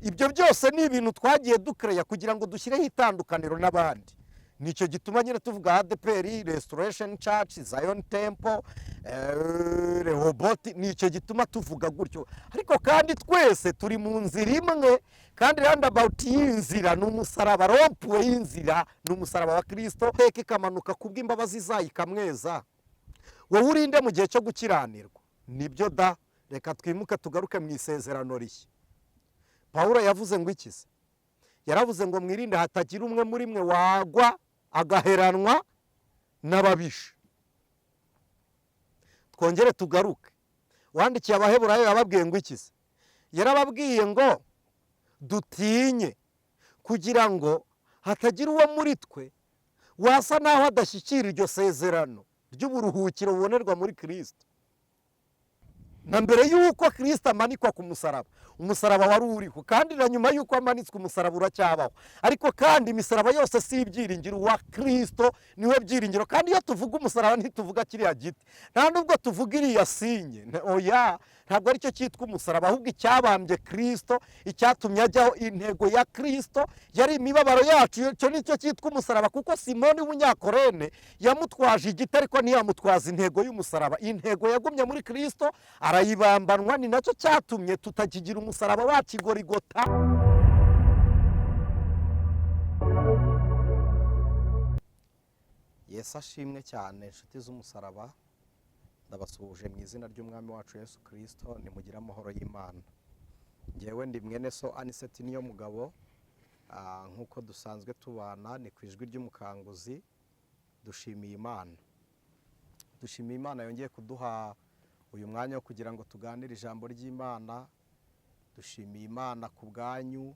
ibyo byose ni ibintu twagiye dukereya kugira ngo dushyireho itandukaniro n'abandi. Nicyo gituma nyine tuvuga ADPR, Restoration Church, Zion Temple, Rehoboth, nicyo gituma tuvuga gutyo. Ariko kandi twese turi mu nzira imwe, kandi roundabout y'inzira ni umusaraba, rompuwe y'inzira ni umusaraba wa Kristo. Iteka ikamanuka kubw'imbabazi zayo ikamweza. Wowe urinde mu gihe cyo gukiranirwa. Nibyo da, reka twimuke tugaruke mu isezerano rishya. Pawulo yavuze ngo ikize? Yaravuze ngo mwirinde hatagira umwe muri mwe wagwa agaheranwa n'ababisha. Twongere tugaruke. Wandikiye Abaheburayo yababwiye ngo ikize? Yarababwiye ngo dutinye kugira ngo hatagira uwo muri twe wasa naho adashyikira iryo sezerano ry'uburuhukiro bubonerwa muri Kristo. Na mbere y'uko Kristo amanikwa ku musaraba, umusaraba wari uriho, kandi na nyuma y'uko amanitswe umusaraba uracyabaho. Ariko kandi imisaraba yose si ibyiringiro, wa Kristo niwe byiringiro. Kandi iyo tuvuga umusaraba ntituvuga kiriya giti, nta nubwo tuvuga iriya sinye, oya, ntabwo aricyo cyitwa umusaraba, ahubwo icyabambye Kristo, icyatumye ajyaho, intego ya Kristo yari imibabaro yacu, icyo nicyo cyitwa umusaraba. Kuko Simoni w'Umunyakorene yamutwaje igiti ariko ntiyamutwaza intego y'umusaraba. Intego yagumye muri Kristo, arayibambanwa, ni nacyo cyatumye tutakigira umusaraba wacu Igorigota. Yesu ashimwe cyane, inshuti z'umusaraba. Ndabasuhuje mu izina ry'umwami wacu Yesu Kristo, nimugire amahoro y'Imana. Ngewe ndi mwene so Aniseti niyo mugabo, nk'uko dusanzwe tubana ni ku ijwi ry'umukanguzi. Dushimiye Imana, dushimiye Imana yongeye kuduha uyu mwanya wo kugira ngo tuganire ijambo ry'Imana. Dushimiye Imana ku bwanyu,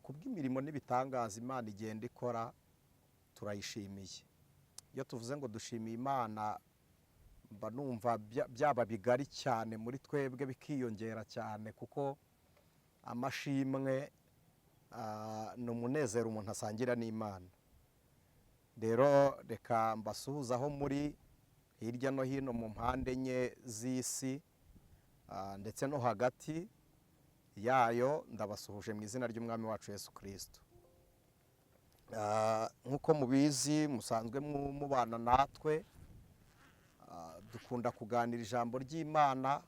ku bw'imirimo n'ibitangaza Imana igenda ikora, turayishimiye. Iyo tuvuze ngo dushimiye Imana, mba numva byaba bigari cyane muri twebwe, bikiyongera cyane, kuko amashimwe ni umunezero umuntu asangira n'Imana. Rero reka mbasuhuzaho muri hirya no hino mu mpande enye z'isi, ndetse no hagati yayo, ndabasuhuje mu izina ry'umwami wacu Yesu Kristo. Nk'uko mubizi, musanzwe mubana natwe, dukunda kuganira ijambo ry'Imana,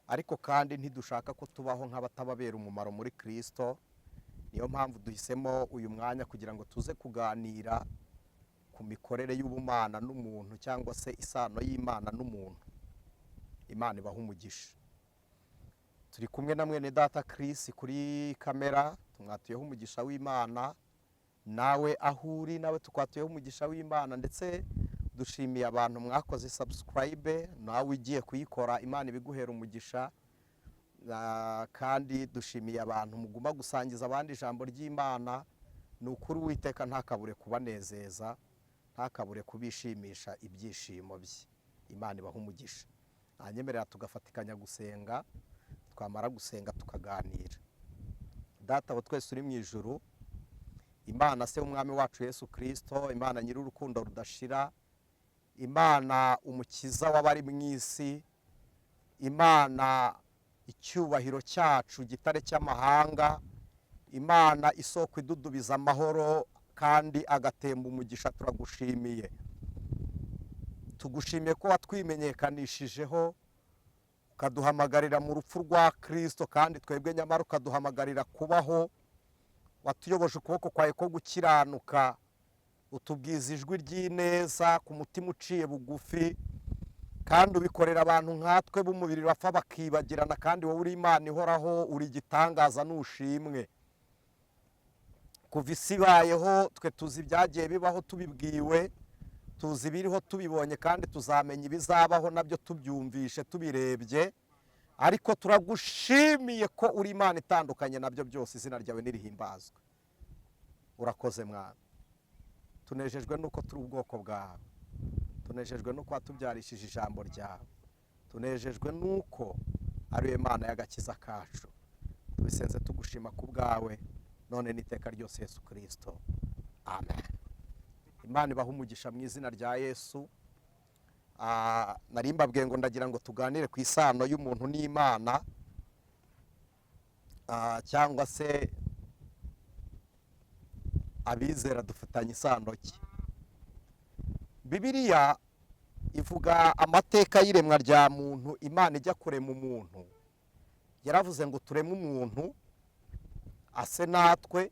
ariko kandi ntidushaka ko tubaho nk'abatababera umumaro muri Kristo. Niyo mpamvu duhisemo uyu mwanya kugira ngo tuze kuganira ku mikorere y'ubumana n'umuntu, cyangwa se isano y'Imana n'umuntu. Imana ibaha umugisha. Turi kumwe na mwene data Chris kuri kamera, tumwatuyeho umugisha w'Imana. Nawe aho uri nawe tukwatuyeho umugisha w'Imana, ndetse dushimiye abantu mwakoze subscribe, nawe ugiye kuyikora, Imana ibiguhera umugisha. Kandi dushimiye abantu muguma gusangiza abandi ijambo ry'Imana. Ni ukuri Uwiteka ntakabure kubanezeza, ntakabure kubishimisha ibyishimo bye. Imana ibaha umugisha. Anyemerera tugafatikanya gusenga, twamara gusenga tukaganira. Data wa twese uri mu ijuru, Imana se umwami wacu Yesu Kristo, Imana nyiri urukundo rudashira, Imana umukiza w'abari mu isi, Imana icyubahiro cyacu, gitare cy'amahanga, Imana isoko idudubiza amahoro kandi agatemba umugisha, turagushimiye. Tugushimiye ko watwimenyekanishije ukaduhamagarira mu rupfu rwa Kristo, kandi twebwe nyamara ukaduhamagarira kubaho. Watuyoboje ukuboko kwawe ko gukiranuka, utubwiza ijwi ry'ineza ku mutima uciye bugufi, kandi ubikorera abantu nkatwe b'umubiri bapfa bakibagirana. Kandi wowe uri Imana ihoraho, uri igitangaza n'ushimwe. Kuva isi ibayeho, twe tuzi ibyagiye bibaho tubibwiwe, tuzi ibiriho tubibonye, kandi tuzamenya ibizabaho nabyo tubyumvishe tubirebye. Ariko turagushimiye ko uri Imana itandukanye nabyo byose. Izina ryawe nirihimbazwe. Urakoze Mwana. Tunejejwe nuko turi ubwoko bwawe, tunejejwe nuko watubyarishije ijambo ryawe, tunejejwe nuko ari we Mana y'agakiza kacu. Tubisenze tugushima ku bwawe none n'iteka ryose, Yesu Kristo, amen. Imana ibaha umugisha mu izina rya Yesu. Nari mbabwiye ngo ndagira ngo tuganire ku isano y'umuntu n'Imana. cyangwa se abizera dufitanye isano ki. Bibiliya ivuga amateka y'iremwa rya muntu. Imana ijya kurema umuntu yaravuze ngo tureme umuntu ase natwe,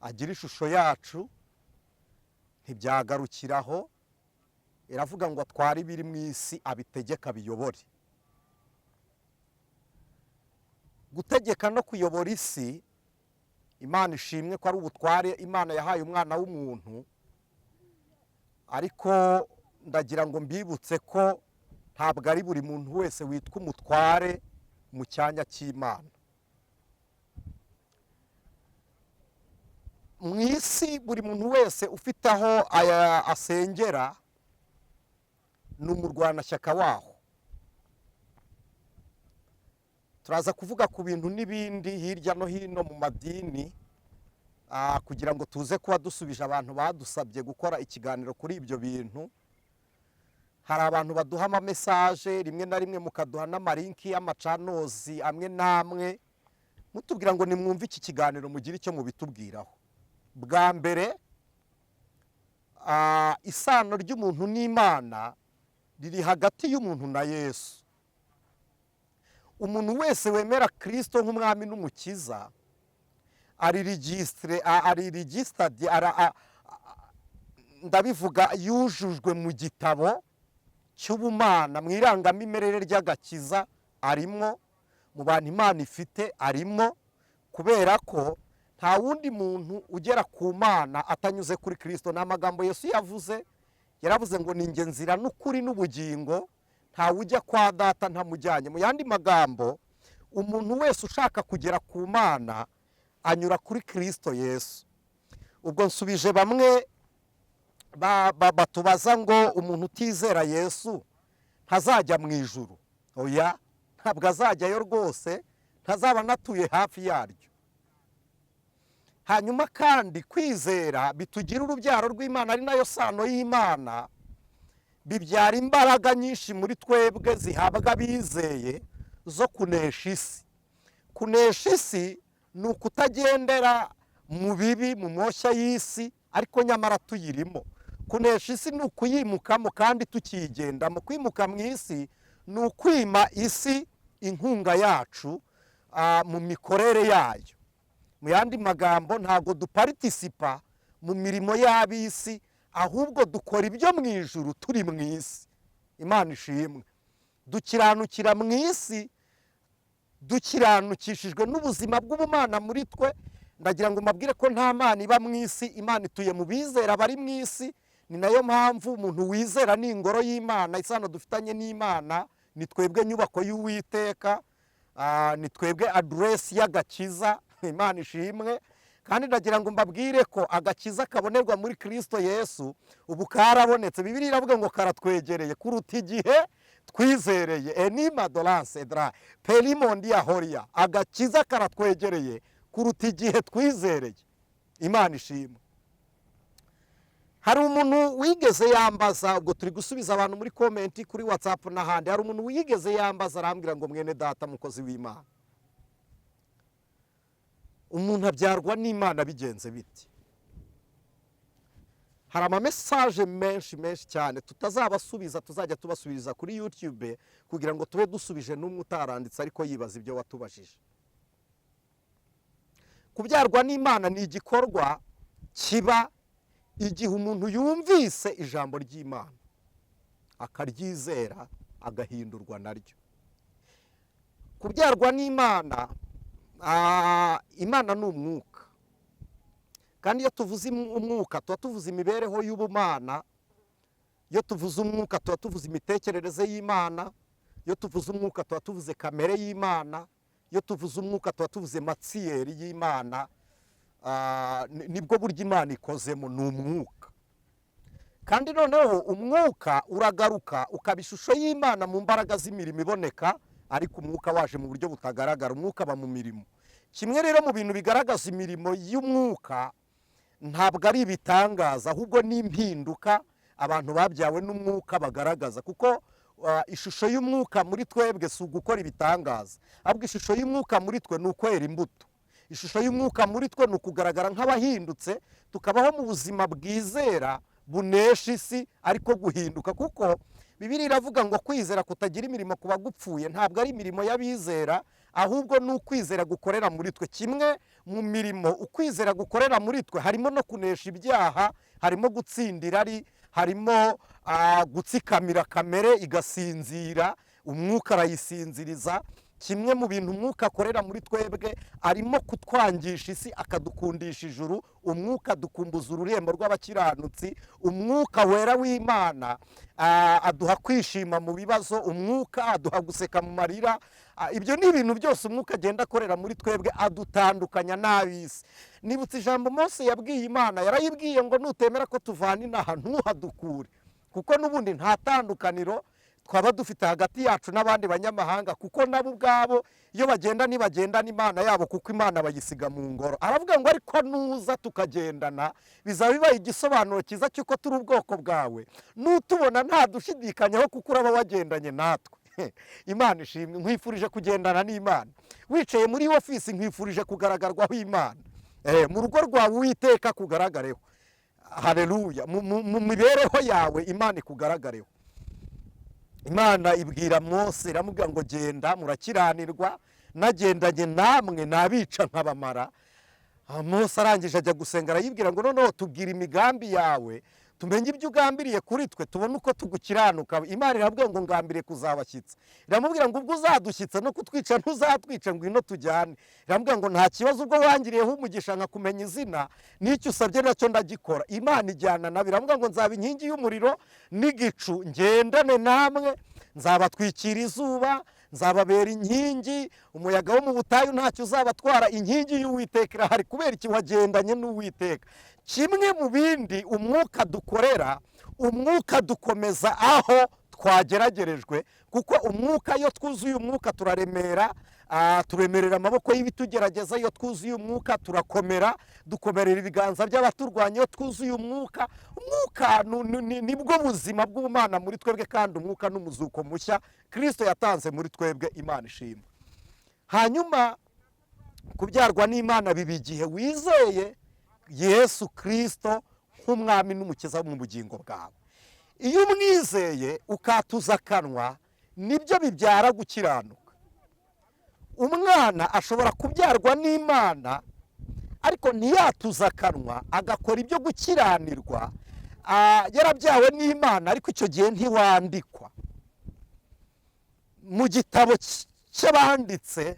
agira ishusho yacu. Ntibyagarukiraho, iravuga ngo atware ibiri mu isi, abitegeka biyobore. Gutegeka no kuyobora isi, Imana ishimwe ko ari ubutware Imana yahaye umwana w'umuntu, ariko ndagira ngo mbibutse ko ntabwo ari buri muntu wese witwa umutware mu cyanya cy'Imana. Mu isi buri muntu wese ufite aho asengera ni umurwanashyaka waho. Turaza kuvuga ku bintu n'ibindi hirya no hino mu madini, kugira ngo tuze kuba dusubije abantu badusabye gukora ikiganiro kuri ibyo bintu. Hari abantu baduha amamesaje, rimwe na rimwe mukaduha n'amalinki y'amacanozi amwe n'amwe, mutubwira ngo nimwumve iki kiganiro mugire icyo mubitubwiraho. Bwa mbere, isano ry'umuntu n'Imana riri hagati y'umuntu na Yesu. Umuntu wese wemera Kristo nk'umwami n'umukiza ari registered, ndabivuga yujujwe mu gitabo cy'ubumana, mu irangamimerere ry'agakiza arimo, mu bantu Imana ifite arimo, kubera ko nta wundi muntu ugera ku Mana atanyuze kuri Kristo. Ni amagambo Yesu yavuze, yaravuze ngo ni njye nzira n'ukuri n'ubugingo, ntawe ujya kwa Data ntamujyanye. Mu yandi magambo, umuntu wese ushaka kugera ku Mana anyura kuri Kristo Yesu. Ubwo nsubije bamwe batubaza ngo umuntu utizera Yesu ntazajya mu ijuru. Oya, ntabwo azajyayo rwose, ntazaba anatuye hafi yaryo. Hanyuma kandi kwizera bitugira urubyaro rw'Imana, ari nayo sano y'Imana, bibyara imbaraga nyinshi muri twebwe zihabwa abizeye zo kunesha isi. Kunesha isi ni ukutagendera mu bibi, mu moshya y'isi, ariko nyamara tuyirimo. Kunesha isi ni ukuyimukamo kandi tukiyigendamo. Kwimuka mu isi ni ukwima isi inkunga yacu mu mikorere yayo. Mu yandi magambo, ntabwo duparitisipa mu mirimo y'ab'isi, ahubwo dukora ibyo mu ijuru turi mu isi. Imana ishimwe. Dukiranukira mu isi, dukiranukishijwe n'ubuzima bw'ubumana muri twe. Ndagira ngo mbabwire ko nta Mana iba mu isi, Imana ituye mu bizera bari mu isi. Ni nayo mpamvu umuntu wizera ni ingoro y'Imana. Isano dufitanye n'Imana ni twebwe nyubako y'Uwiteka, ni twebwe aderesi y'agakiza. Imana ishimwe. Kandi ndagira ngo mbabwire ko agakiza kabonerwa muri Kristo Yesu ubu karabonetse. Bibiliya iravuga ngo karatwegereye kuruta igihe twizereye. Enima dolance dra perimondia horia. Agakiza karatwegereye kuruta igihe twizereye. Imana ishimwe. Hari umuntu wigeze yambaza, ubwo turi gusubiza abantu muri komenti kuri WhatsApp n'ahandi. Hari umuntu wigeze yambaza arambwira ngo mwene data mukozi w'Imana, umuntu abyarwa n'Imana bigenze biti? Hari amamesaje menshi cyane tutazabasubiza, tuzajya tubasubiza kuri YouTube kugira ngo tube dusubije n'umwe utaranditse ariko yibaza ibyo watubajije. Kubyarwa n'Imana ni igikorwa kiba igihe umuntu yumvise ijambo ry'Imana akaryizera agahindurwa naryo. Kubyarwa n'Imana, Imana ni umwuka, kandi iyo tuvuze umwuka tuba tuvuze imibereho y'ubumana. Iyo tuvuze umwuka tuba tuvuze imitekerereze y'Imana. Iyo tuvuze umwuka tuba tuvuze kamere y'Imana. Iyo tuvuze umwuka tuba tuvuze matsiyeri y'Imana. Nibwo buryo Imana ikozemo, ni umwuka. Kandi noneho umwuka uragaruka ukaba ishusho y'Imana mu mbaraga z'imirimo iboneka, ariko umwuka waje mu buryo butagaragara. Umwuka aba mu mirimo. Kimwe rero mu bintu bigaragaza imirimo y'umwuka ntabwo ari ibitangaza, ahubwo ni impinduka abantu babyawe n'umwuka bagaragaza. Kuko ishusho y'umwuka muri twebwe si ugukora ibitangaza, ahubwo ishusho y'umwuka muri twe ni ukwera imbuto. Ishusho y'umwuka muri twe ni ukugaragara nk'abahindutse, tukabaho mu buzima bwizera bunesha isi ariko guhinduka, kuko Bibiliya iravuga ngo kwizera kutagira imirimo kuba gupfuye. Ntabwo ari imirimo y'abizera, ahubwo ni ukwizera gukorera muri twe. Kimwe mu mirimo ukwizera gukorera muri twe harimo no kunesha ibyaha, harimo gutsindira irari, harimo gutsikamira kamere igasinzira, umwuka arayisinziriza. Kimwe mu bintu umwuka akorera muri twebwe arimo kutwangisha isi akadukundisha ijuru. Umwuka adukumbuza ururembo rw'abakiranutsi. Umwuka wera w'Imana aduha kwishima mu bibazo. Umwuka aduha guseka mu marira. Ibyo ni ibintu byose umwuka agenda akorera muri twebwe, adutandukanya n'ab'isi. Nibutse ijambo Mose yabwiye Imana, yarayibwiye ngo nutemera ko tuvana inaha ntuhadukure, kuko n'ubundi nta tandukaniro twaba dufite hagati yacu n'abandi banyamahanga, kuko nabo ubwabo iyo bagenda ntibagendana Imana yabo, kuko Imana bayisiga mu ngoro. Aravuga ngo ariko nuza tukagendana, bizaba bibaye igisobanuro cyiza cy'uko turi ubwoko bwawe, nutubona nta dushidikanyaho kuko uraba wagendanye natwe. Imana ishimwe. Nkwifurije kugendana n'Imana. Wicaye muri ofisi nkwifurije kugaragarwaho Imana. Mu rugo rwawe Uwiteka kugaragareho. Haleluya. Mu mibereho yawe Imana ikugaragareho. Imana ibwira Mose, iramubwira ngo genda murakiranirwa, nagendanye namwe nabica nkabamara. Mose arangije ajya gusenga, arayibwira ngo noneho tubwire imigambi yawe, tumenye ibyo ugambiriye kuri twe, tubone uko tugukiranuka. Imana irabwira ngo ngambire kuzabashyitsa. Iramubwira ngo ubwo uzadushyitsa no kutwica ntuzatwica, ngwino tujyane. Iramubwira ngo nta kibazo, ubwo wangiriyeho umugisha nkakumenya izina, n'icyo usabye nacyo ndagikora. Imana ijyana nabo. Iramubwira ngo nzaba inkingi y'umuriro n'igicu, ngendane namwe, nzabatwikira izuba, nzababera inkingi, umuyaga wo mu butayu ntacyo uzabatwara. Inkingi y'Uwiteka irahari. Kubera iki? Wagendanye n'Uwiteka. Kimwe mu bindi umwuka dukorera, umwuka dukomeza aho twageragerejwe, kuko umwuka, iyo twuzuye umwuka turaremera, turemerera amaboko y'ibitugerageza. Iyo twuzuye umwuka turakomera, dukomerera ibiganza by'abaturwanya. Iyo twuzuye umwuka, umwuka nibwo buzima bw'Imana muri twebwe, kandi umwuka n'umuzuko mushya Kristo yatanze muri twebwe. Imana ishimwe. Hanyuma kubyarwa n'Imana biba igihe wizeye Yesu Kristo nk'umwami n'umukiza mu bugingo bwawe. Iyo umwizeye ukatuza akanwa, nibyo bibyara gukiranuka. Umwana ashobora kubyarwa n'Imana ariko ntiyatuza akanwa, agakora ibyo gukiranirwa, yarabyawe n'Imana, ariko icyo gihe ntiwandikwa mu gitabo cy'abanditse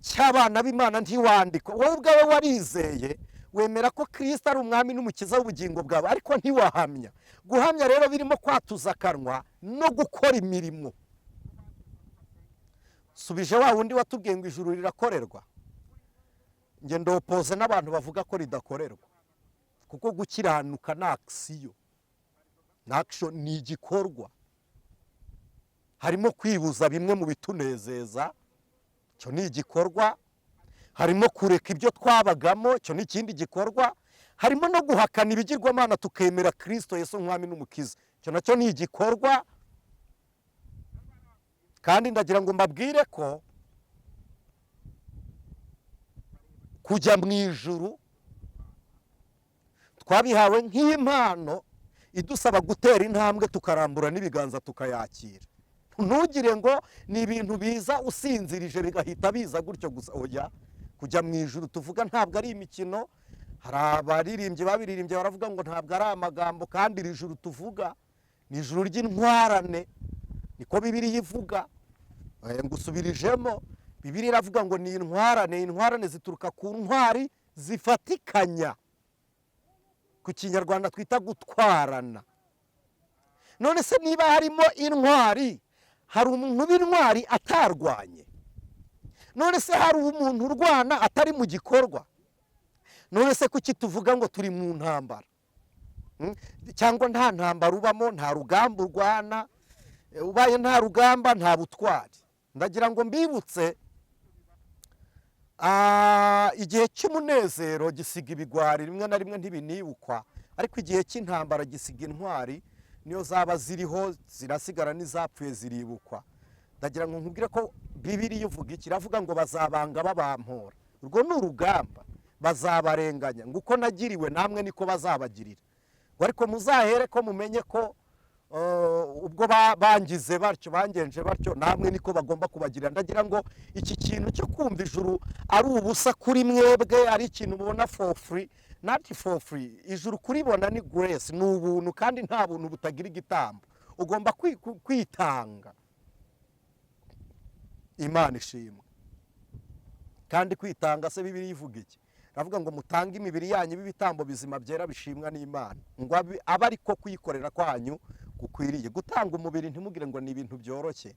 cy'abana b'Imana. Ntiwandikwa. Wowe ubwawe warizeye, wemera ko Kristo ari umwami n'umukiza w'ubugingo bwawe, ariko ntiwahamya. Guhamya rero birimo kwatuza akanwa no gukora imirimo. Subije wa wundi watubwiye ngo ijuru rirakorerwa. Nge ndopoze n'abantu bavuga ko ridakorerwa, kuko gukiranuka ni akisiyo, ni igikorwa. Harimo kwibuza bimwe mu bitunezeza, icyo ni igikorwa. Harimo kureka ibyo twabagamo, icyo ni ikindi gikorwa. Harimo no guhakana ibigirwamana tukemera Kristo Yesu umwami n'umukiza, icyo nacyo ni igikorwa. Kandi ndagira ngo mbabwire ko kujya mu ijuru twabihawe nk'impano idusaba gutera intambwe, tukarambura n'ibiganza tukayakira. Ntugire ngo ni ibintu biza usinzirije bigahita biza gutyo gusa. Oya, kujya mu ijuru tuvuga ntabwo ari imikino. Hari abaririmbyi babiririmbye baravuga ngo ntabwo ari amagambo, kandi iri juru tuvuga ni ijuru ry'intwarane, niko Bibiliya ivuga. Ngusubirijemo, Bibiliya iravuga ngo ni intwarane. Intwarane zituruka ku ntwari zifatikanya, ku Kinyarwanda twita gutwarana. None se niba harimo intwari, hari umuntu w'intwari atarwanye? None se hari umuntu urwana atari mu gikorwa? None se kuki tuvuga ngo turi mu ntambara? Cyangwa nta ntambara ubamo, nta rugamba urwana? Ubaye nta rugamba nta butwari. Ndagira ngo mbibutse, igihe cy'umunezero gisiga ibigwari, rimwe na rimwe ntibinibukwa, ariko igihe cy'intambara gisiga intwari. niyo zaba ziriho zirasigara n'izapfuye ziribukwa. Ndagira ngo nkubwire ko Bibiliya ivuga iki, iravuga ngo bazabanga babampora. Urwo ni urugamba, bazabarenganya ngo uko nagiriwe namwe niko bazabagirira. Ariko muzahere ko mumenye ko ubwo bangize batyo bangenje batyo namwe niko bagomba kubagirira. Ndagira ngo iki kintu cyo kumva ijuru ari ubusa kuri mwebwe, ari ikintu mubona for free, not for free. Ijuru kuribona ni grace, ni ubuntu, kandi nta buntu butagira igitambo. Ugomba kwitanga. Imana ishimwe. Kandi kwitanga se Bibiliya ivuga iki? Ravuga ngo mutange imibiri yanyu b'ibitambo bizima byera bishimwa n'Imana. Ngo aba ariko kuyikorera kwanyu gukwiriye. Gutanga umubiri ntimugire ngo ni ibintu byoroshye.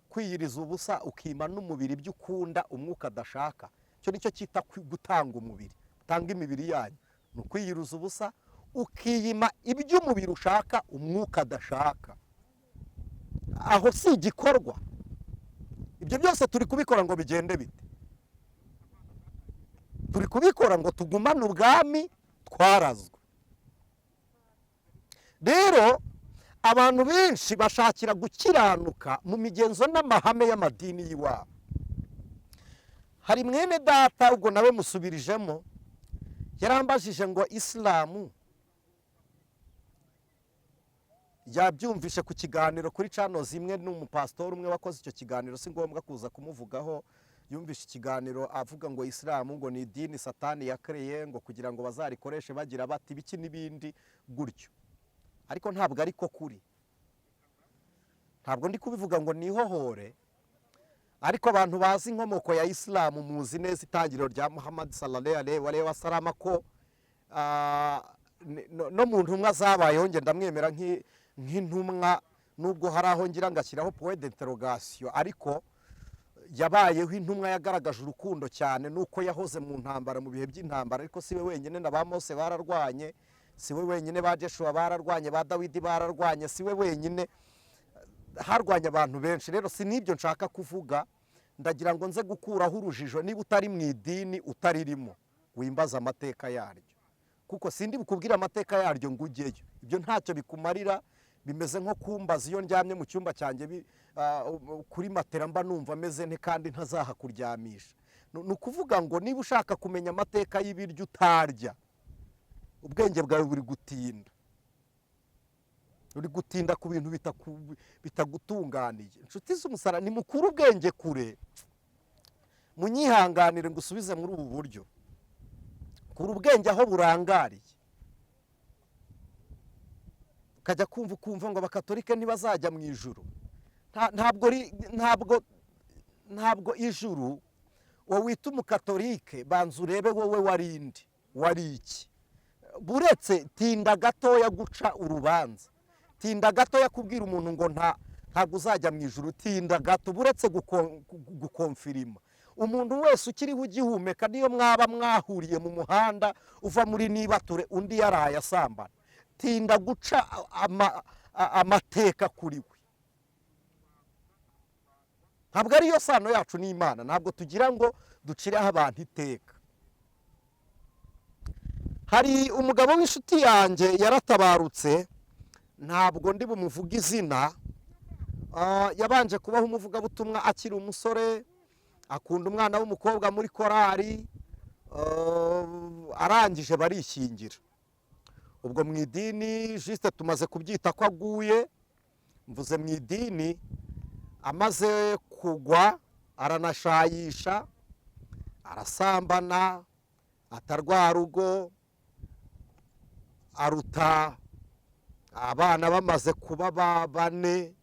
Kwiyiriza ubusa ukima n'umubiri ibyo ukunda umwuka adashaka. Cyo nicyo cyita gutanga umubiri. Utanga imibiri yanyu ni ukwiyiriza ubusa ukiyima ibyo umubiri ushaka umwuka adashaka. Aho si igikorwa. Ibyo byose turi kubikora ngo bigende bite? Turi kubikora ngo tugumane ubwami twarazwe. Rero abantu benshi bashakira gukiranuka mu migenzo n'amahame y'amadini y'iwabo. Hari mwene data ubwo nawe musubirijemo yarambajije ngo Islamu yabyumvishe ku kiganiro kuri channel zimwe n'umupastor umwe wakoze icyo kiganiro, si ngombwa kuza kumuvugaho. Yumvishe ikiganiro avuga ngo Islamu ngo ni idini Satani yakreye ngo kugira ngo bazarikoreshe bagira bati biki n'ibindi gutyo. Ariko ntabwo ariko kuri. Ntabwo ndi kubivuga ngo nihohore, ariko abantu bazi inkomoko ya Islamu muzi neza itangiriro rya Muhammad sallallahu alaihi wa sallam ko no mu ntumwa zabayeho nge ndamwemera nk'intumwa, nubwo hari aho ngira ngashyiraho point d'interrogation, ariko yabayeho intumwa yagaragaje urukundo cyane nuko yahoze mu ntambara mu bihe by'intambara. Ariko siwe wenyine, na ba Mose bararwanye, siwe wenyine, ba Joshua bararwanye, ba Dawidi bararwanye, siwe wenyine, harwanya abantu benshi. Rero si nibyo nshaka kuvuga, ndagira ngo nze gukuraho urujijo. Niba utari mu idini utaririmo wimbaza amateka yaryo, kuko sindi bukubwira amateka yaryo ngo ujyeyo. Ibyo ntacyo bikumarira. Bimeze nko kumbaza iyo ndyamye mu cyumba cyanjye kuri matera mba numva ameze nte kandi ntazahakuryamisha. Ni ukuvuga ngo niba ushaka kumenya amateka y'ibiryo utarya, ubwenge bwawe buri gutinda. Uri gutinda ku bintu bitagutunganiye. Inshuti z'umusara ni mukuru ubwenge kure. Munyihanganire ngo usubize muri ubu buryo. Kuri ubwenge aho burangariye. Kajya kumva ngo abakatolike ntibazajya mu ijuru. Ntabwo ijuru wowe wita umukatolike banza urebe wowe warindi wari iki. Buretse tinda gatoya guca urubanza, tinda gatoya kubwira umuntu ngo ntabwo uzajya mu ijuru, tinda gato. Buretse gukonfirima umuntu wese ukiriho ugihumeka, niyo mwaba mwahuriye mu muhanda uva muri Nibature undi yaraye asambana, tinda guca amateka kuri we. Ntabwo ariyo sano yacu n'Imana. Ntabwo tugira ngo ducireho abantu iteka. Hari umugabo w'inshuti yanjye yaratabarutse, ntabwo ndi bumuvuga izina. Yabanje kubaho umuvugabutumwa akiri umusore, akunda umwana w'umukobwa muri korari, arangije barishyingira. Ubwo mu idini juste tumaze kubyita ko aguye. Mvuze mu idini, amaze kugwa aranashayisha, arasambana, atarwa rugo, aruta abana bamaze kuba bane,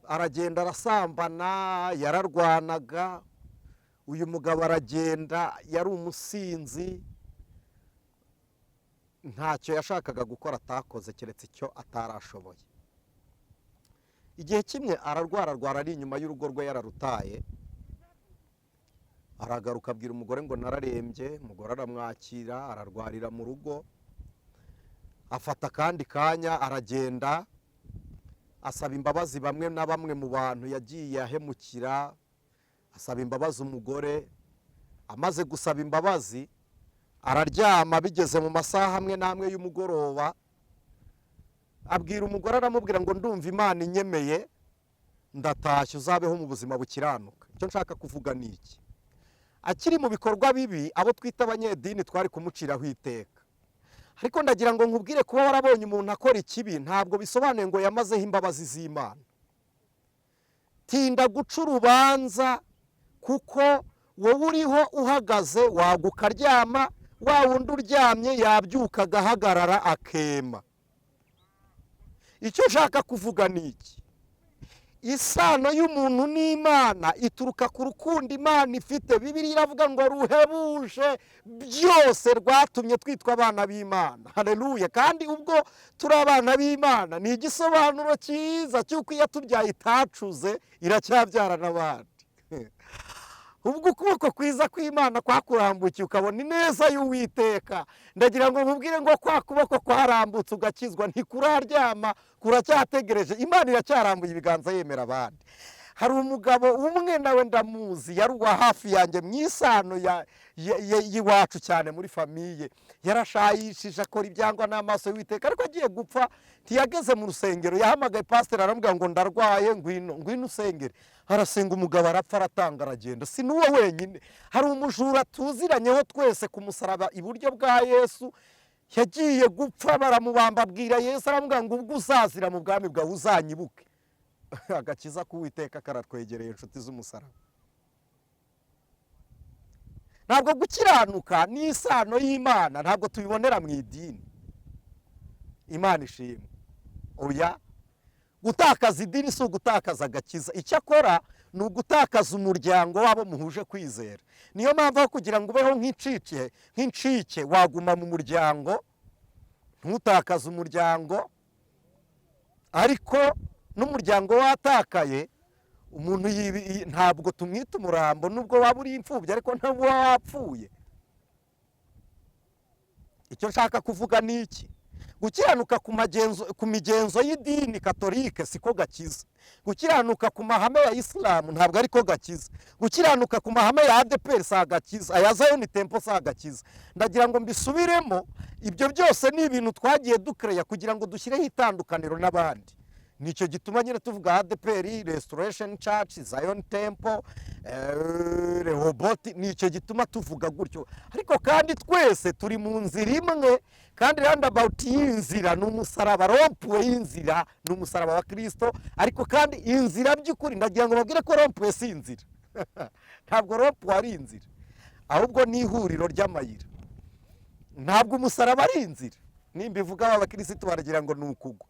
aragenda arasambana, yararwanaga. Uyu mugabo aragenda, yari umusinzi, ntacyo yashakaga gukora atakoze keretse icyo atarashoboye. Igihe kimwe ararwara ari inyuma y'urugo rwe yararutaye. Aragaruka abwira umugore ngo nararembye. Umugore aramwakira, ararwarira mu rugo. Afata kandi kanya aragenda asaba imbabazi bamwe na bamwe mu bantu yagiye ahemukira. Asaba imbabazi umugore. Amaze gusaba imbabazi araryama. Bigeze mu masaha amwe n'amwe y'umugoroba abwira umugore aramubwira ngo ndumva Imana inyemeye ndatashye uzabeho mu buzima bukiranuka. Icyo nshaka kuvuga ni iki? Akiri mu bikorwa bibi abo twita abanyedini twari kumuciraho iteka, ariko ndagira ngo nkubwire kuba warabonye umuntu akora ikibi ntabwo bisobanuye ngo yamazeho imbabazi z'Imana. Tinda guca urubanza, kuko wowe uriho uhagaze waguka aryama, wa wundi uryamye yabyuka agahagarara akema. Icyo nshaka kuvuga ni iki? Isano y'umuntu n'Imana ituruka ku rukundo Imana ifite. Bibiliya iravuga ngo ruhebuje byose rwatumye twitwa abana b'Imana. Haleluya! Kandi ubwo turi abana b'Imana ni igisobanuro cyiza cy'uko iyo tubyaye itacuze iracyabyara n'abandi. Ubwo ukuboko kwiza kw'Imana kwakurambukiye ukabona ineza y'Uwiteka, ndagira ngo nkubwire ngo kwa kuboko kwarambutse ugakizwa ntikuraryama, kuracyategereje. Imana iracyarambuye ibiganza yemera abandi. Hari umugabo umwe nawe ndamuzi, yari uwa hafi yanjye mu isano y'iwacu cyane muri famiye. Yarashayishije akora ibyangwa n'amaso y'Uwiteka, ariko agiye gupfa ntiyageze mu rusengero. Yahamagaye pasiteri aramubwira ngo ndarwaye, ngwino usengere. Arasenga, umugabo arapfa, aratanga, aragenda. Si n'uwo wenyine, hari umujura tuziranyeho twese ku musaraba iburyo bwa Yesu, yagiye gupfa baramubamba, abwira Yesu aramubwira ngo ubwo uzazira mu bwami bwawe uzanyibuke. Agakiza k'Uwiteka karatwegereye inshuti z'umusaraba. Ntabwo gukiranuka n'isano y'Imana ntabwo tubibonera mu idini. Imana ishimwe. Oya, gutakaza idini si ugutakaza agakiza. Icyo akora ni ugutakaza umuryango wabo muhuje kwizera. Niyo mpamvu aho kugira ngo ubeho nk'incike waguma mu muryango, ntutakaze umuryango, ariko n'umuryango watakaye umuntu ntabwo tumwita umurambo nubwo waba uri imfubyi, ariko ntabwo wapfuye. Icyo nshaka kuvuga ni iki? Gukiranuka ku migenzo y'idini katolike siko gakiza. Gukiranuka ku mahame ya Isilamu ntabwo ariko gakiza. Gukiranuka ku mahame ya ADEPR si agakiza, aya Zion Temple si agakiza. Ndagira ngo mbisubiremo, ibyo byose ni ibintu twagiye dukereya kugira ngo dushyireho itandukaniro n'abandi. Nicyo gituma nyine tuvuga ADEPR, Restoration Church, Zion Temple, Rehoboth. Nicyo gituma tuvuga gutyo, ariko kandi twese turi mu nzira imwe. Kandi roundabout y'inzira ni umusaraba, rompuwe y'inzira ni umusaraba wa Kristo. Ariko kandi inzira by'ukuri ndagira ngo babwire ko rompuwe si inzira. Ntabwo rompuwe ari inzira, ahubwo ni ihuriro ry'amayira. Ntabwo umusaraba ari inzira. Nimbivuga abakirisitu baragira ngo ni ukugwa.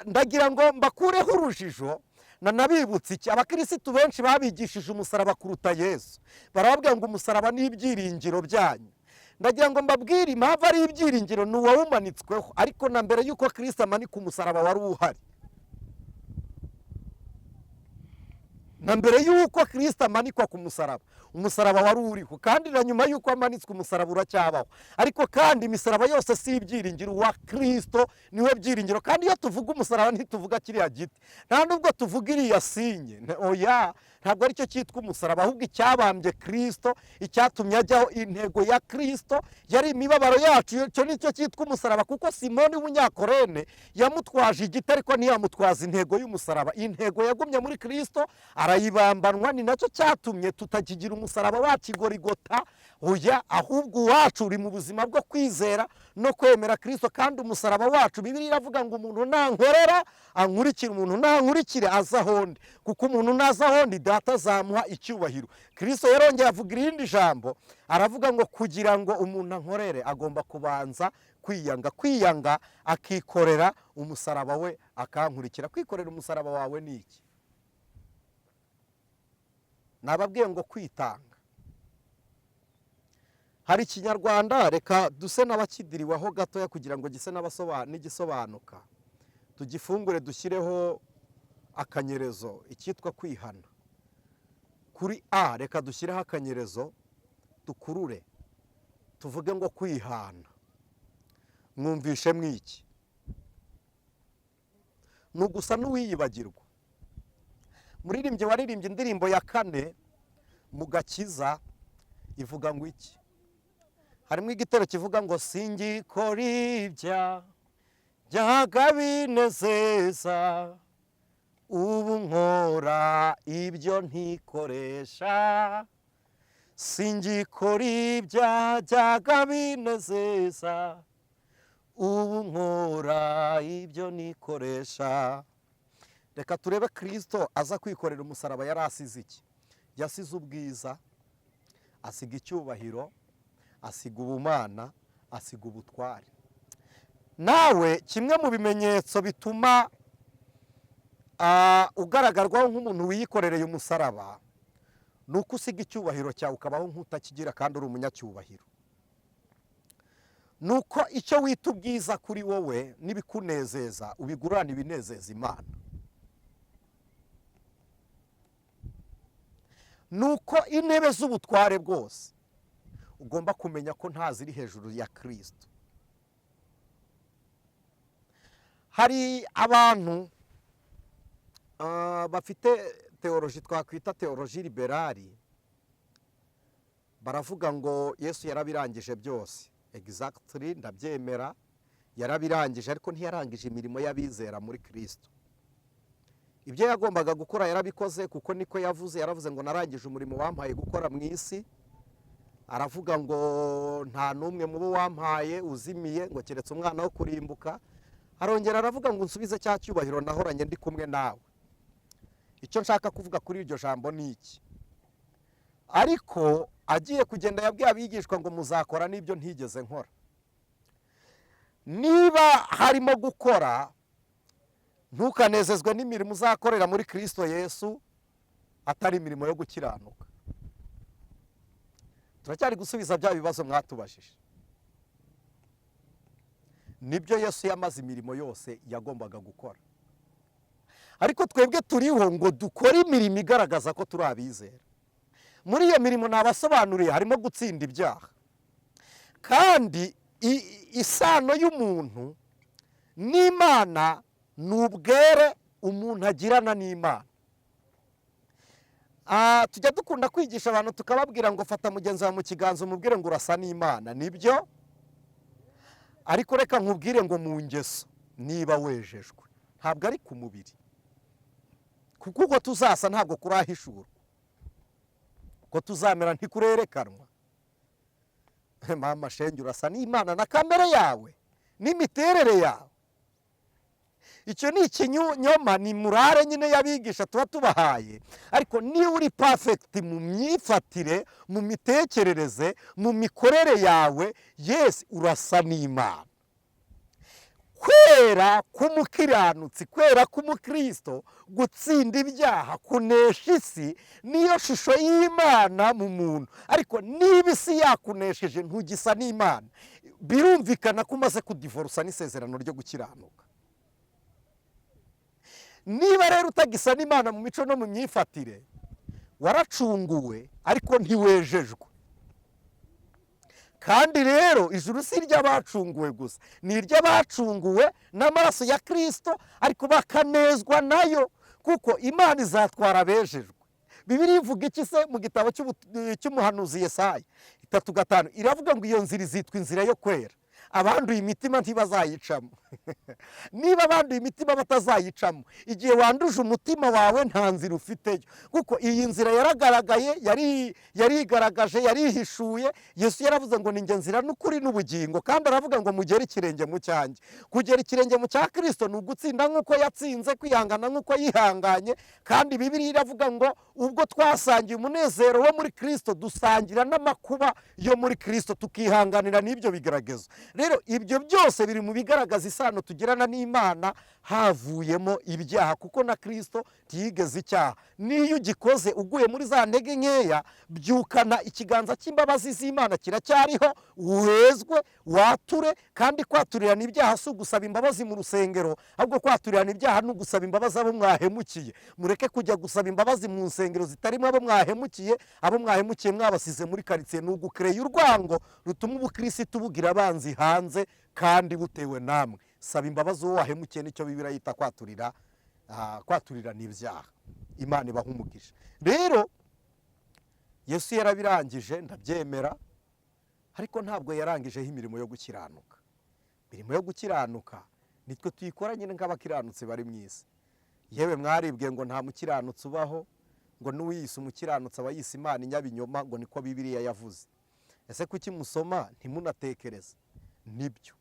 Ndagira ngo mbakureho urujijo, nanabibutse iki. Abakirisitu benshi babigishije umusaraba kuruta Yesu. Barababwira ngo umusaraba ni ibyiringiro byanyu. Ndagira ngo mbabwire impamvu ari ibyiringiro, ni uwawumanitsweho. Ariko na mbere y'uko Kristo amanika umusaraba wari uhari. Na mbere y'uko Kristo amanikwa ku musaraba, umusaraba wari uriho. Kandi na nyuma y'uko amanitswe umusaraba uracyabaho. Ariko kandi imisaraba yose si ibyiringiro, wa Kristo niwe byiringiro. Kandi iyo tuvuga umusaraba ntituvuga kiriya giti, nta nubwo tuvuga iriya sinye. Oya, ntabwo aricyo cyitwa umusaraba, ahubwo icyabambye Kristo, icyatumye ajyaho. Intego ya Kristo yari imibabaro yacu, icyo nicyo cyitwa umusaraba. Kuko Simoni w'Umunyakorene yamutwaje igiti, ariko ntiyamutwaza intego y'umusaraba. Intego yagumye muri Kristo, arayibambanwa. Ni nacyo cyatumye tutakigira umusaraba wacu Igorigota. Oya, ahubwo uwacu uri mu buzima bwo kwizera no kwemera Kristo. Kandi umusaraba wacu, Bibiliya iravuga ngo umuntu nankorera ankurikire, umuntu nankurikire aza ahondi, kuko umuntu naza ahondi Data azamuha icyubahiro. Kristo yarongeye avuga irindi jambo, aravuga ngo kugira ngo umuntu ankorere agomba kubanza kwiyanga. Kwiyanga akikorera umusaraba we akankurikira. Kwikorera umusaraba wawe ni iki? Nababwiye ngo kwitanga. Hari ikinyarwanda, reka duse n'abakidiriwaho gatoya kugira ngo gise n'igisobanuka. Tugifungure dushyireho akanyerezo, icyitwa kwihana. Kuri A reka dushyireho akanyerezo, dukurure, tuvuge ngo kwihana. Mwumvishe mwiki? Ni ugusa n'uwiyibagirwa. Muririmbyi waririmbye indirimbo ya 4 mu Gakiza ivuga ngo iki? Harimo igitero kivuga ngo singikora ibya byaga binezeza, ubu nkora ibyo ntikoresha, singikora ibyajyaga binezeza, ubu nkora ibyo nikoresha. Reka turebe Kristo aza kwikorera umusaraba yari asize iki? Yasize ubwiza, asiga icyubahiro, asiga ubumana, asiga ubutware. Nawe kimwe mu bimenyetso bituma ugaragarwaho nk'umuntu wiyikorereye umusaraba ni uko usiga icyubahiro cyawe ukabaho nk'utakigira kandi uri umunyacyubahiro. ni uko icyo wita ubwiza kuri wowe n'ibikunezeza ubigurana ibinezeza Imana. ni uko intebe z'ubutware bwose ugomba kumenya ko nta ziri hejuru ya Kristo. hari abantu bafite teoloji twakwita teoloji liberali, baravuga ngo Yesu yarabirangije byose. Exactly, ndabyemera, yarabirangije, ariko ntiyarangije imirimo y'abizera muri Kristo. Ibyo yagombaga gukora yarabikoze, kuko niko yavuze. Yaravuze ngo narangije umurimo wampaye gukora mu isi. Aravuga ngo nta n'umwe mu bo wampaye uzimiye, ngo keretse umwana wo kurimbuka. Arongera aravuga ngo nsubize cya cyubahiro nahoranye ndi kumwe nawe. Icyo nshaka kuvuga kuri iryo jambo ni iki? Ariko agiye kugenda yabwiye abigishwa ngo muzakora n'ibyo ntigeze nkora. Niba harimo gukora, ntukanezezwe n'imirimo uzakorera muri Kristo Yesu atari imirimo yo gukiranuka. Turacyari gusubiza bya bibazo mwatubajije. Nibyo Yesu yamaze imirimo yose yagombaga gukora. Ariko twebwe turiho ngo dukore imirimo igaragaza ko turi abizera. Muri iyo mirimo nabasobanuriye harimo gutsinda ibyaha. Kandi isano y'umuntu n'Imana ni ubwere umuntu agirana n'Imana. Tujya dukunda kwigisha abantu tukababwira ngo fata mugenzi wawe mu kiganza umubwire ngo urasa n'Imana. Nibyo, ariko reka nkubwire ngo mu ngeso niba wejejwe, ntabwo ari ku mubiri, kuko uko tuzasa ntabwo kurahishurwa, ko tuzamera ntikurerekanwa. Mama shenge urasa n'Imana na kamere yawe n'imiterere yawe. Icyo ni ikinyoma, ni murare nyine y'abigisha tuba tubahaye. Ariko niba uri perfect mu myifatire, mu mitekerereze, mu mikorere yawe, yes, urasa n'Imana. Kwera k'umukiranutsi, kwera k'umukristo, gutsinda ibyaha, kunesha isi, niyo shusho y'Imana mu muntu. Ariko niba isi yakunesheje ntugisa n'Imana, birumvikana ko umaze kudivorusa n'isezerano ryo gukiranuka. Niba rero utagisa n'Imana mu mico no mu myifatire, waracunguwe ariko ntiwejejwe. Kandi rero ijuru si iry'abacunguwe gusa, ni iry'abacunguwe n'amaraso ya Kristo, ariko bakanezwa nayo, kuko Imana izatwara abejejwe. Bibiliya ivuga iki se mu gitabo cy'umuhanuzi Yesaya 3:5? Iravuga ngo iyo nzira izitwa inzira yo kwera, abanduye imitima ntibazayicamo. Niba abanduye imitima batazayicamo, igihe wanduje umutima wawe nta nzira ufiteyo, kuko iyi nzira yaragaragaye, yarigaragaje, yarihishuye. Yesu yaravuze ngo ninjye nzira n'ukuri n'ubugingo, kandi aravuga ngo mugere ikirenge mu cyanjye. Kugera ikirenge mu cya Kristo ni ugutsinda nk'uko yatsinze, kwihangana nk'uko yihanganye. Kandi Bibiliya iravuga ngo ubwo twasangiye umunezero wo muri Kristo, dusangira n'amakuba yo muri Kristo, tukihanganira n'ibyo bigeragezo. Rero ibyo byose biri mu bigaragaza isano tugirana n'Imana, havuyemo ibyaha, kuko na Kristo ntiyigeze icyaha. Niyo ugikoze uguye muri za ntege nkeya, byukana ikiganza cy'imbabazi z'Imana kiracyariho, uhezwe, wature. Kandi kwaturirana ibyaha si ugusaba imbabazi mu rusengero, ahubwo kwaturirana ibyaha ni ugusaba imbabazi abo mwahemukiye. Mureke kujya gusaba imbabazi mu nsengero zitarimo abo mwahemukiye. Abo mwahemukiye mwabasize muri karitsiye, ni ugukereye urwango rutuma ubukristo bugira abanzi hanze kandi butewe namwe. Saba imbabazi uwo wahemukiye, nicyo Bibiliya yita kwaturirana ibyaha. Imana ibaha umugisha. Rero Yesu yarabirangije, ndabyemera, ariko ntabwo yarangijeho imirimo yo gukiranuka. Imirimo yo gukiranuka nitwe tuyikora nyine nk'abakiranutsi bari mu isi. Yewe mwaribwiye ngo nta mukiranutsi ubaho, ngo n'uwiyise umukiranutsi aba yise Imana inyabinyoma, ngo niko Bibiliya yavuze. Ese kuki musoma ntimunatekereze? Nibyo,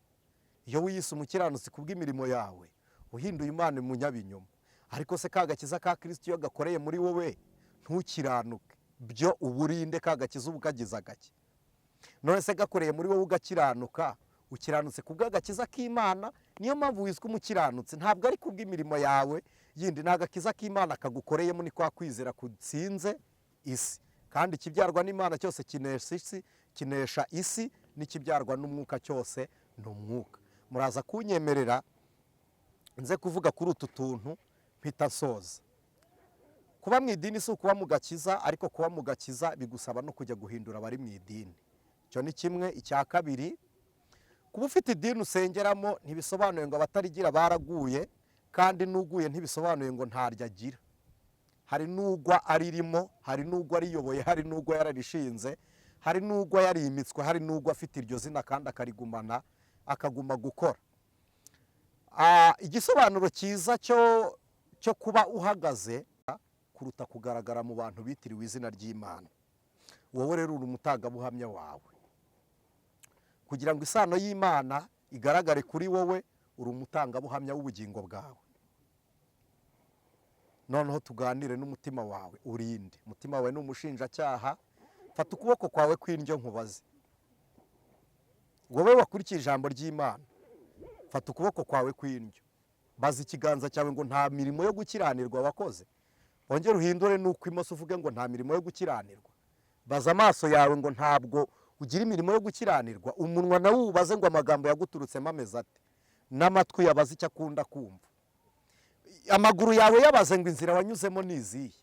iyo wiyise umukiranutsi kubw'imirimo yawe uhinduye Imana umunyabinyoma. Ariko se kagakiza ka Kristo iyo gakoreye muri wowe ntukiranuke, byo uburinde kagakiza ubukagiza gake. None se gakoreye muri wowe ugakiranuka, ukiranutse kubw'agakiza k'Imana, niyo mpamvu wiswe umukiranutsi, ntabwo ari kubw'imirimo yawe yindi. N'agakiza k'Imana kagukoreyemo, ni kwa kwizera kutsinze isi. Kandi ikibyarwa n'Imana cyose kinesha isi, n'ikibyarwa n'umwuka cyose ni umwuka. Muraza kunyemerera nze kuvuga kuri utu tuntu mpita nsoza. Kuba mu idini si ukuba mu gakiza, ariko kuba mu gakiza bigusaba no kujya guhindura abari mu idini. Icyo ni kimwe. Icya kabiri, kuba ufite idini usengeramo ntibisobanuye ngo abatarigira baraguye, kandi n'uguye ntibisobanuye ngo ntaryo agira. Hari n'ugwa aririmo, hari n'ugwa ariyoboye, hari n'ugwa yararishinze, hari n'ugwa yarimitswe, hari n'ugwa afite iryo zina kandi akarigumana, akaguma gukora. Igisobanuro cyiza cyo kuba uhagaze kuruta kugaragara mu bantu bitiriwe izina ry'Imana. Wowe rero uri umutangabuhamya wawe. Kugira ngo isano y'Imana igaragare kuri wowe, uri umutangabuhamya w'ubugingo bwawe. Noneho tuganire n'umutima wawe, urinde. Umutima wawe ni umushinjacyaha. Fata ukuboko kwawe kw'indyo nkubaze. Wowe wakurikije ijambo ry'Imana, fata ukuboko kwawe kw'indyo. Baza ikiganza cyawe ngo nta mirimo yo gukiranirwa wakoze. Wongere uhindure n'uko imoso uvuge ngo nta mirimo yo gukiranirwa. Baza amaso yawe ngo ntabwo ugira imirimo yo gukiranirwa. Umunwa nawe ubaze ngo amagambo yaguturutsemo ameze ate. N'amatwi yabaze icyo akunda kumva. Amaguru yawe yabaze ngo inzira wanyuzemo ni izihe.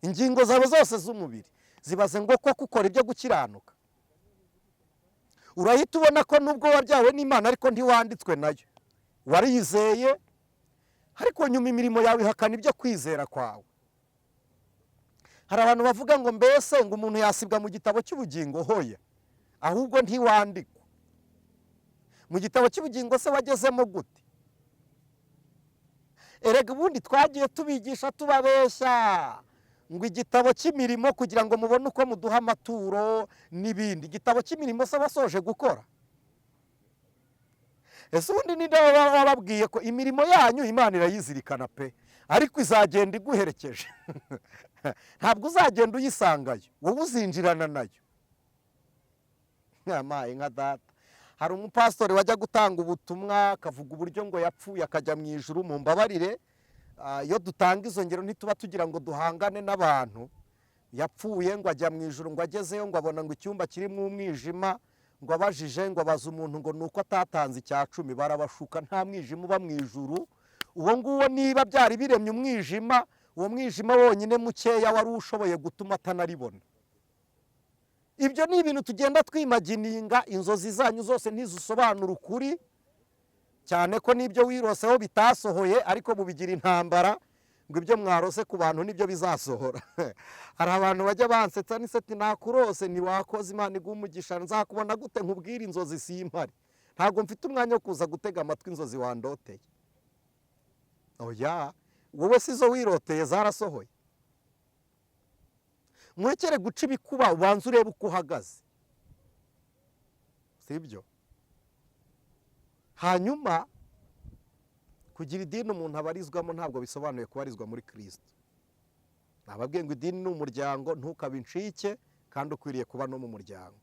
Ingingo zawe zose z'umubiri zibaze ngo ko ukora ibyo gukiranuka. Urahita ubona ko nubwo wabyawe n'Imana ariko ntiwanditswe nayo. Warizeye, ariko nyuma imirimo yawe ihakana ibyo kwizera kwawe. Hari abantu bavuga ngo mbese ngo umuntu yasibwa mu gitabo cy'ubugingo. Hoya, ahubwo ntiwandikwa mu gitabo cy'ubugingo. Se wagezemo gute? Erega ubundi twagiye tubigisha tubabeshya ngo igitabo cy'imirimo kugira ngo mubone uko muduha amaturo n'ibindi. Igitabo cy'imirimo se basoje gukora? Ese ubundi ninde wababwiye ko imirimo yanyu Imana irayizirikana pe, ariko izagenda iguherekeje? Ntabwo uzagenda uyisangayo, wowe uzinjirana nayo. Nyamaye nka data, hari umupastori wajya gutanga ubutumwa akavuga uburyo ngo yapfuye akajya mu ijuru. Mu mbabarire, iyo dutanga izo ngero ntituba tugira ngo duhangane n'abantu. Yapfuye ngo ajya mu ijuru, ngo agezeyo ngo abona ngo icyumba kirimo umwijima, ngo abajije ngo abaza umuntu ngo nuko atatanze icya 10. Barabashuka, nta mwijima uba mu ijuru. Uwo nguwo niba byari biremye umwijima, uwo mwijima wonyine mukeya wari ushoboye gutuma atanaribona. Ibyo ni ibintu tugenda twimagininga. Inzozi zanyu zose ntizisobanura ukuri, cyane ko n'ibyo wiroseho bitasohoye, ariko mubigira intambara ngo ibyo mwarose ku bantu nibyo bizasohora. Hari abantu bajya bansetsa n'iseti, nakurose ntiwakoze, Imana iguha umugisha, nzakubona gute nkubwire inzozi simpari. Ntabwo mfite umwanya wo kuza gutega amatwi inzozi wandoteye. Oya, wowe si zo wiroteye zarasohoye. Murekere guca ibikuba, ubanza urebe uko uhagaze, sibyo? Hanyuma kugira idini umuntu abarizwamo ntabwo bisobanuye kubarizwa muri Kristo. Nababwiye ngo idini ni umuryango, ntukabe incike, kandi ukwiriye kuba no mu muryango.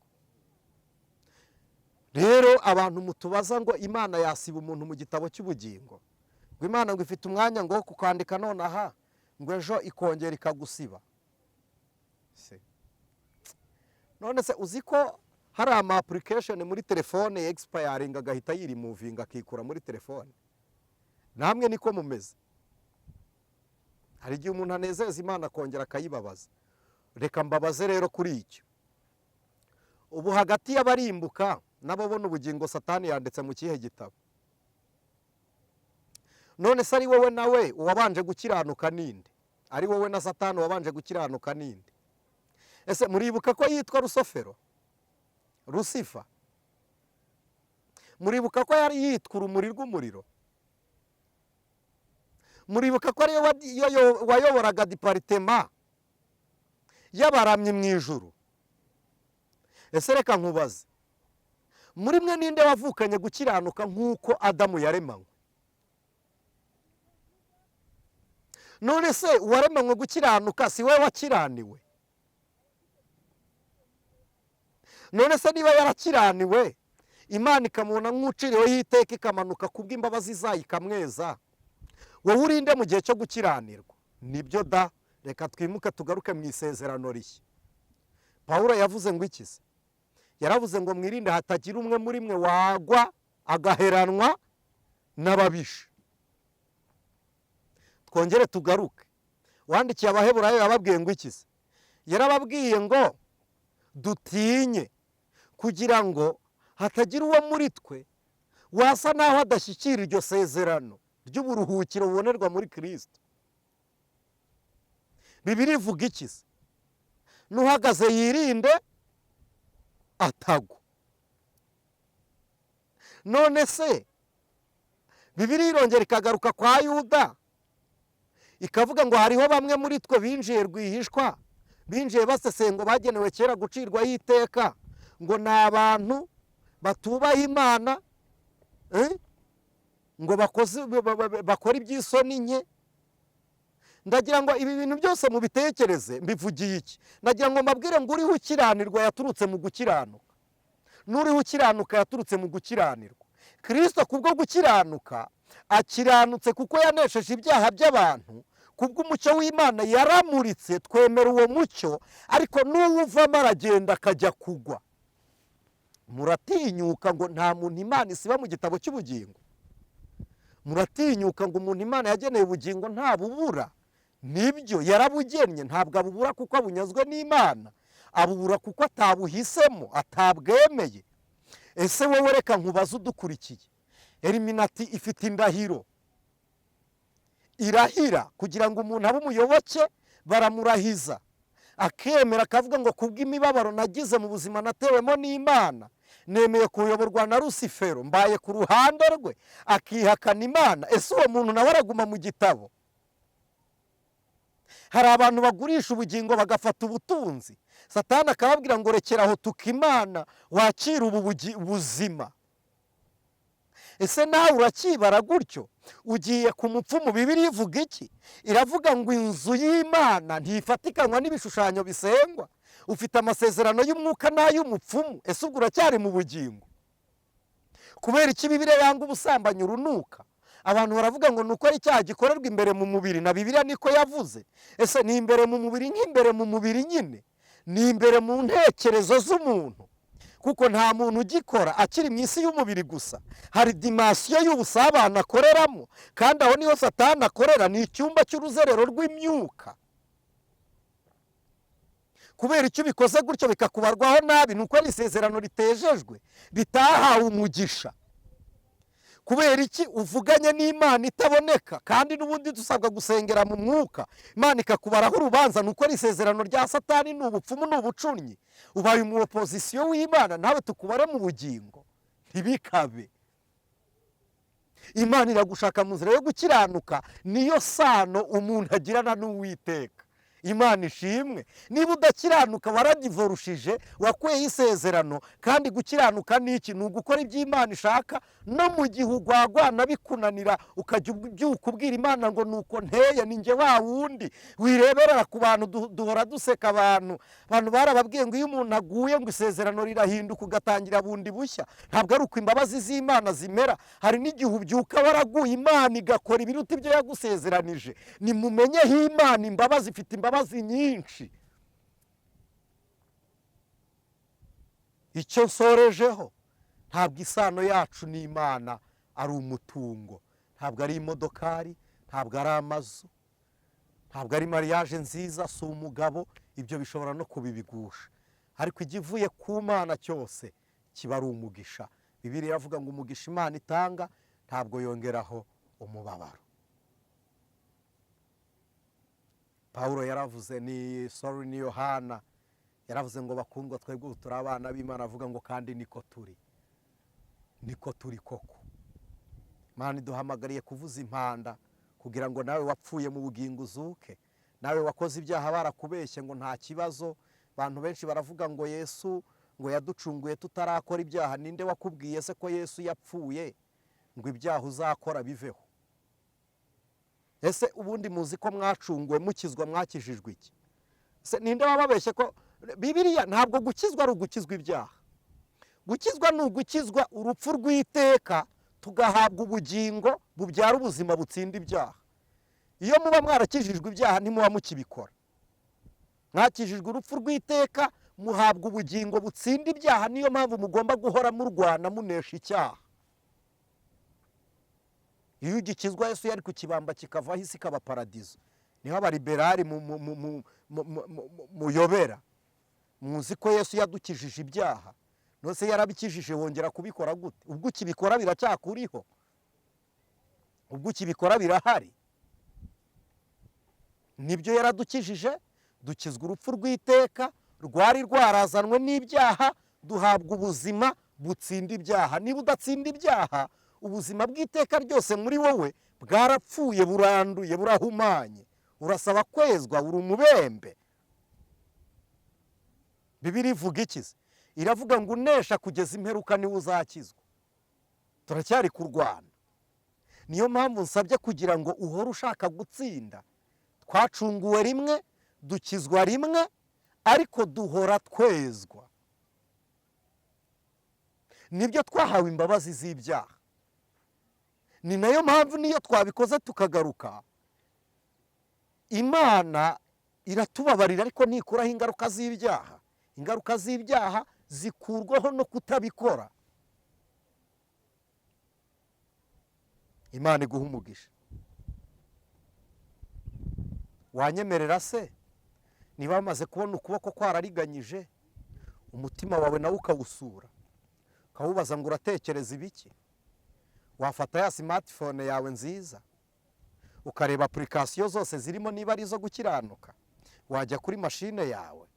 Rero abantu mutubaza ngo Imana yasiba umuntu mu gitabo cy'ubugingo, ngo Imana ngo ifite umwanya ngo kukandika nonaha, ngo ejo ikongera ikagusiba. None se uzi ko hari ama application muri telefone expiring agahita yirimuvinga akikura muri telefone? Namwe niko mumeze. Hari igihe umuntu anezeza Imana akongera akayibabaza. Reka mbabaze rero kuri icyo. Ubu hagati y'abarimbuka n'ababona ubugingo Satani yanditse mu kihe gitabo? None se ari wowe nawe uwabanje gukiranuka ninde? Ari wowe na Satani wabanje gukiranuka ninde? Ese muribuka ko yitwa Rusofero? Rusifa? muribuka ko yari yitwa urumuri rw'umuriro, muribuka ko ariyo wayoboraga diparitema y'abaramyi mu ijuru. Ese reka nkubaze, muri mwe ninde wavukanye gukiranuka nk'uko Adamu yaremanywe? None se uwaremanywe gukiranuka si we wakiraniwe? None se niba yarakiraniwe, Imana ikamubona nk'uciriweho iteka ikamanuka kubw'imbabazi zayo ikamweza, wowe urinde mu gihe cyo gukiranirwa? Nibyo da, reka twimuke tugaruke mu isezerano rishya. Pawulo yavuze ngo iki se? Yaravuze ngo mwirinde hatagira umwe muri mwe wagwa agaheranwa n'ababisha. Twongere tugaruke, wandikiye Abaheburayo yababwiye ngo iki se? Yarababwiye ngo dutinye kugira ngo hatagira uwo muri twe wasa naho adashyikira iryo sezerano ry'uburuhukiro bubonerwa muri Kristo. Bibiliya ivuga iki se? N'uhagaze yirinde atagwa. None se Bibiliya irongera ikagaruka kwa Yuda ikavuga ngo hariho bamwe muri twe binjiye rwihishwa, binjiye basesengo bagenewe kera gucirwaho iteka, ngo ni abantu batubaha Imana, ngo bakora iby'isoni nke. Ndagira ngo ibi bintu byose mubitekereze. Mbivugiye iki? Ndagira ngo mbabwire ngo uriho ukiranirwa yaturutse mu gukiranuka, n'uriho ukiranuka yaturutse mu gukiranirwa. Kristo kubwo gukiranuka akiranutse kuko yanesheje ibyaha by'abantu, kubw'umucyo w'Imana yaramuritse, twemera uwo mucyo, ariko n'uwuvamo aragenda akajya kugwa. Muratinyuka ngo nta muntu Imana isiba mu gitabo cy'ubugingo? Muratinyuka ngo umuntu Imana yageneye ubugingo ntabubura? Nibyo, yarabugennye, ntabwo abubura kuko abunyazwe n'Imana, abubura kuko atabuhisemo, atabwemeye. Ese wowe reka nkubaze udukurikiye, Eliminati ifite indahiro, irahira kugira ngo umuntu abe umuyoboke, baramurahiza akemera akavuga ngo kubw'imibabaro nagize mu buzima natewemo n'Imana, nemeye kuyoborwa na Rusifero, mbaye ku ruhande rwe, akihakana Imana. Ese uwo muntu nawe araguma mu gitabo? Hari abantu bagurisha ubugingo bagafata ubutunzi, Satani akababwira ngo rekeraho tuka Imana wakira ubu buzima. Ese nawe urakibara gutyo? Ugiye ku mupfumu. Bibiliya ivuga iki? Iravuga ngo inzu y'Imana ntifatikanywa n'ibishushanyo bisengwa. Ufite amasezerano y'umwuka n'ay'umupfumu. Ese ubwo uracyari mu bugingo? Kubera iki Bibiliya yanga ubusambanyi urunuka? Abantu baravuga ngo nuko ari icyaha gikorerwa imbere mu mubiri, na Bibiliya niko yavuze. Ese ni imbere mu mubiri nk'imbere mu mubiri nyine? Ni imbere mu ntekerezo z'umuntu, kuko nta muntu ugikora akiri mu isi y'umubiri gusa. Hari dimansiyo y'ubusabane akoreramo, kandi aho niho Satani akorera, ni icyumba cy'uruzerero rw'imyuka. Kubera icyo bikoze gutyo bikakubarwaho nabi, nuko ari isezerano ritejejwe, bitahawe umugisha. Kubera iki uvuganye n'Imana itaboneka, kandi n'ubundi dusabwa gusengera mu mwuka, Imana ikakubaraho urubanza? Nuko ari isezerano rya Satani, ni ubupfumu, ni ubucunyi. Ubaye mu opozisiyo w'Imana, nawe tukubare mu bugingo, ntibikabe. Imana iragushaka mu nzira yo gukiranuka, niyo sano umuntu agirana n'Uwiteka. Imana ishimwe. Niba udakiranuka waradivorushije, wakuyeho isezerano. Kandi gukiranuka ni iki? Ni ugukora ibyo Imana ishaka, no mu gihe ugwagwana bikunanira ukajya ubyuka ubwira Imana ngo nuko nteye, ni njye wa wundi. Wireberera ku bantu, duhora duseka abantu barababwiye ngo iyo umuntu aguye ngo isezerano rirahinduka ugatangira bundi bushya. Ntabwo ari uko imbabazi z'Imana zimera. Hari n'igihe ubyuka waraguye, Imana igakora ibiruta ibyo yagusezeranije. Nimumenyeho Imana imbabazi, ifite imbabazi nyinshi. Icyo nsorejeho, ntabwo isano yacu n'Imana ari umutungo, ntabwo ari imodokari, ntabwo ari amazu, ntabwo ari mariage nziza, si umugabo. Ibyo bishobora no kubibigusha, ariko igivuye ku Mana cyose kiba ari umugisha. Bibiliya iravuga ngo umugisha Imana itanga ntabwo yongeraho umubabaro. Pawulo yaravuze, ni Yohana yaravuze ngo bakundwa, twebwe turi abana b'Imana, avuga ngo kandi niko turi. niko turi koko. Imana iduhamagariye kuvuza impanda kugira ngo nawe wapfuye mu bugingo uzuke, nawe wakoze ibyaha barakubeshye ngo nta kibazo. Abantu benshi baravuga ngo Yesu ngo yaducunguye tutarakora ibyaha. Ninde wakubwiye se ko Yesu yapfuye ngo ibyaha uzakora biveho? Ese ubundi muzi ko mwacunguwe mukizwa mwakijijwe iki? Se ninde wababeshye ko Bibiliya ntabwo gukizwa ari ugukizwa ibyaha. Gukizwa ni ugukizwa urupfu rw'iteka tugahabwa ubugingo bubyara ubuzima butsinda ibyaha. Iyo muba mwarakijijwe ibyaha ntimuba mukibikora. Mwakijijwe urupfu rw'iteka muhabwa ubugingo butsinda ibyaha. Niyo mpamvu mugomba guhora murwana munesha icyaha. Iyo ugikizwa Yesu yari kukibamba kikavaho isi ikaba paradizo. Niho abaliberali muyobera. Muzi ko Yesu yadukijije ibyaha. Nose yarabikijije wongera kubikora gute? Ubwo ukibikora biracyakuriho, ubwo ukibikora birahari. Nibyo yaradukijije, dukizwa urupfu rw'iteka rwari rwarazanwe n'ibyaha, duhabwa ubuzima butsinda ibyaha. Niba udatsinda ibyaha, ubuzima bw'iteka ryose muri wowe bwarapfuye, buranduye, burahumanye, urasaba kwezwa, uri umubembe. Bibiliya ivuga iki? Iravuga ngo unesha kugeza imperuka niwe uzakizwa. Turacyari kurwana. Niyo mpamvu nsabye kugira ngo uhore ushaka gutsinda. Twacunguwe rimwe, dukizwa rimwe, ariko duhora twezwa. Nibyo twahawe imbabazi z'ibyaha. Ni nayo mpamvu niyo twabikoze tukagaruka, Imana iratubabarira ariko ntikuraho ingaruka z'ibyaha. Ingaruka z'ibyaha zikurwaho no kutabikora. Imana iguha umugisha. Wanyemerera se niba bamaze kubona ukuboko kwarariganyije, umutima wawe nawe ukawusura, ukawubaza ngo uratekereza ibiki? Wafata ya smartphone yawe nziza ukareba application zose zirimo niba ari izo gukiranuka, wajya kuri mashine yawe.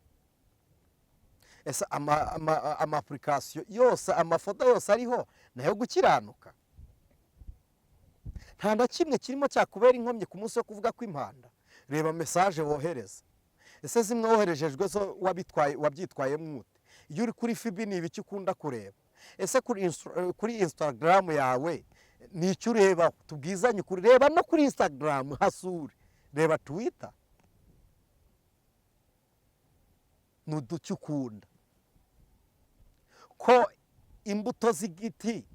Ese ama application yose, amafoto yose ariho nayo gukiranuka? Nta na kimwe kirimo cyakubera inkomyi ku munsi wo kuvuga ko impanda. Reba message wohereza. Ese zimwe woherejejwe zo wabyitwaye mwute? Iyo uri kuri FB ni ibiki ukunda kureba? Ese kuri Instagram yawe ni icyo ureba? Tubwizanye kureba no kuri Instagram hasure. Reba Twitter. Nuducyo ukunda. Ko imbuto z'igiti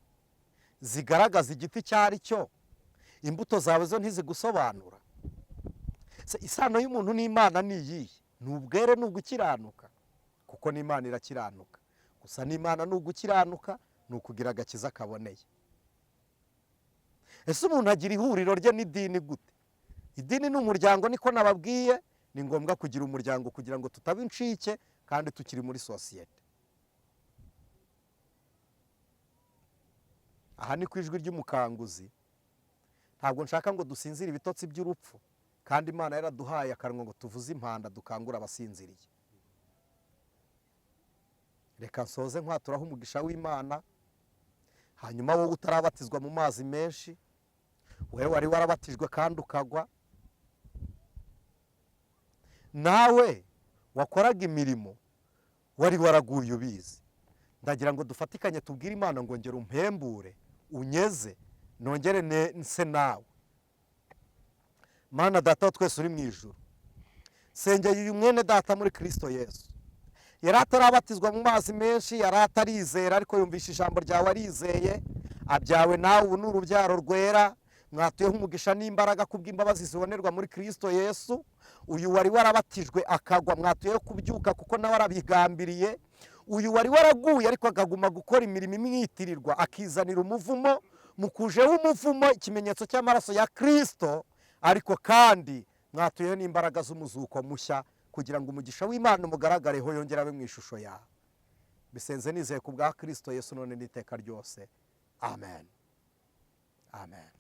zigaragaza igiti cyari cyo, imbuto zawe zo ntizigusobanura. Isano y'umuntu n'Imana ni iyihe? Ni ubwere, ni ugukiranuka, kuko n'Imana irakiranuka. Gusa n'Imana ni ugukiranuka, ni ukugira agakiza kaboneye. Ese umuntu agira ihuriro rye n'idini gute? Idini ni umuryango, niko nababwiye. Ni ngombwa kugira umuryango kugira ngo tutaba incike kandi tukiri muri sosiyete. Aha ni ku ijwi ry'umukanguzi. Ntabwo nshaka ngo dusinzire ibitotsi by'urupfu, kandi Imana yaraduhaye akanwa ngo tuvuze impanda dukangura abasinziriye. Reka nsoze nkwaturaho umugisha w'Imana. Hanyuma wowe utarabatizwa mu mazi menshi, wewe wari warabatijwe kandi ukagwa, nawe wakoraga imirimo wari waraguye ubizi, ndagira ngo dufatikanye tubwire Imana ngo ngera umpembure, unyeze, nongere nse nawe. Mana Data wa twese uri mu ijuru, sengeye uyu mwene data muri Kristo Yesu. Yari atarabatizwa mu mazi menshi, yari atarizera, ariko yumvisha ijambo ryawe arizeye, abyawe nawe. Ubu ni urubyaro rwera, mwatuyeho umugisha n'imbaraga kubw'imbabazi zibonerwa muri Kristo Yesu. Uyu wari warabatijwe akagwa, mwatuyeho kubyuka kuko nawe arabigambiriye. Uyu wari waraguye ariko akaguma gukora imirimo imwitirirwa, akizanira umuvumo, mukujeho umuvumo ikimenyetso cy'amaraso ya Kristo, ariko kandi mwatuyeho n'imbaraga z'umuzuko mushya, kugira ngo umugisha w'Imana umugaragareho, yongera abe mu ishusho yawe. Bisenze nizeye ku bwa Kristo Yesu none n'iteka ryose. Amen. Amen.